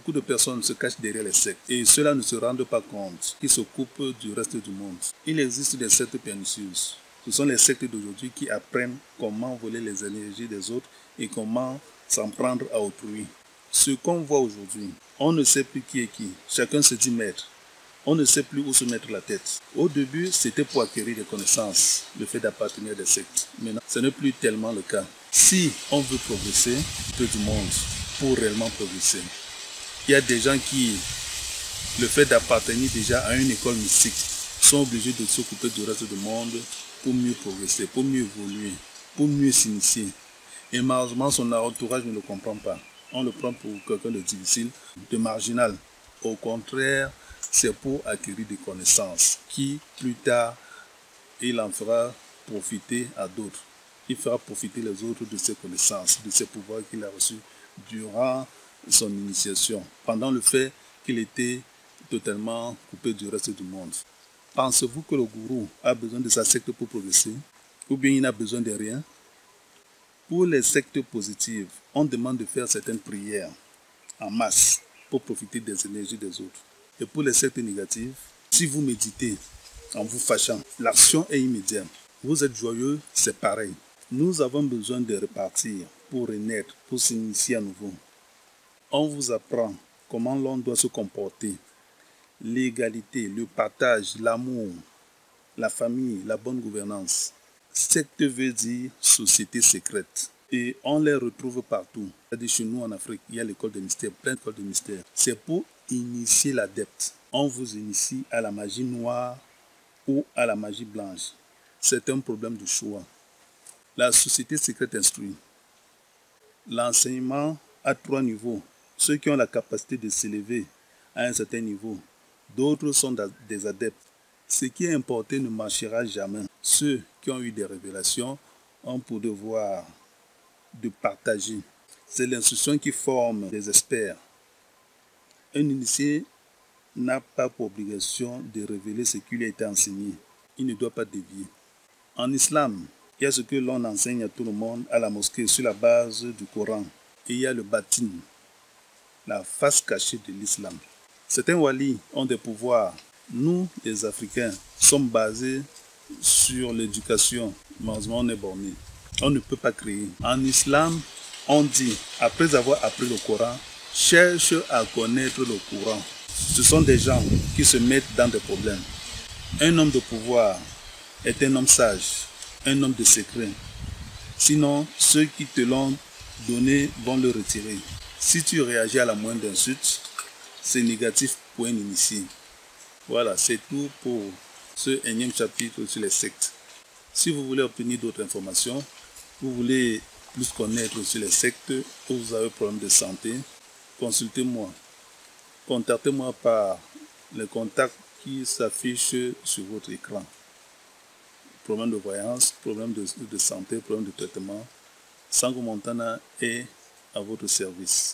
Beaucoup de personnes se cachent derrière les sectes et ceux-là ne se rendent pas compte qu'ils s'occupent du reste du monde. Il existe des sectes pernicieuses. Ce sont les sectes d'aujourd'hui qui apprennent comment voler les énergies des autres et comment s'en prendre à autrui. Ce qu'on voit aujourd'hui, on ne sait plus qui est qui. Chacun se dit maître. On ne sait plus où se mettre la tête. Au début, c'était pour acquérir des connaissances, le fait d'appartenir à des sectes. Maintenant, ce n'est plus tellement le cas. Si on veut progresser, peu du monde, pour réellement progresser, il y a des gens qui, le fait d'appartenir déjà à une école mystique, sont obligés de s'occuper du reste du monde pour mieux progresser, pour mieux évoluer, pour mieux s'initier. Et malheureusement, son entourage ne le comprend pas. On le prend pour quelqu'un de difficile, de marginal. Au contraire, c'est pour acquérir des connaissances qui, plus tard, il en fera profiter à d'autres. Il fera profiter les autres de ses connaissances, de ses pouvoirs qu'il a reçus durant son initiation, pendant le fait qu'il était totalement coupé du reste du monde. Pensez-vous que le gourou a besoin de sa secte pour progresser? Ou bien il n'a besoin de rien? Pour les sectes positives, on demande de faire certaines prières en masse pour profiter des énergies des autres. Et pour les sectes négatives, si vous méditez en vous fâchant, l'action est immédiate. Vous êtes joyeux, c'est pareil. Nous avons besoin de repartir pour renaître, pour s'initier à nouveau. On vous apprend comment l'on doit se comporter. L'égalité, le partage, l'amour, la famille, la bonne gouvernance. Secte veut dire société secrète. Et on les retrouve partout. C'est-à-dire chez nous en Afrique, il y a l'école des mystères, plein d'écoles de mystères. C'est pour initier l'adepte. On vous initie à la magie noire ou à la magie blanche. C'est un problème de choix. La société secrète instruit. L'enseignement à 3 niveaux. Ceux qui ont la capacité de s'élever à un certain niveau. D'autres sont des adeptes. Ce qui est importé ne marchera jamais. Ceux qui ont eu des révélations ont pour devoir de partager. C'est l'instruction qui forme des experts. Un initié n'a pas pour obligation de révéler ce qui lui a été enseigné. Il ne doit pas dévier. En islam, il y a ce que l'on enseigne à tout le monde à la mosquée sur la base du Coran. Et il y a le batin, la face cachée de l'islam. Certains walis ont des pouvoirs. Nous, les Africains, sommes basés sur l'éducation. Malheureusement, on est bornés. On ne peut pas créer. En islam, on dit, après avoir appris le Coran, cherche à connaître le Coran. Ce sont des gens qui se mettent dans des problèmes. Un homme de pouvoir est un homme sage, un homme de secret. Sinon, ceux qui te l'ont donné vont le retirer. Si tu réagis à la moindre insulte, c'est négatif pour un initié. Voilà, c'est tout pour ce énième chapitre sur les sectes. Si vous voulez obtenir d'autres informations, vous voulez plus connaître sur les sectes, ou vous avez un problème de santé, consultez-moi. Contactez-moi par les contacts qui s'affichent sur votre écran. Problème de voyance, problème de santé, problème de traitement. Sango Montana est à votre service.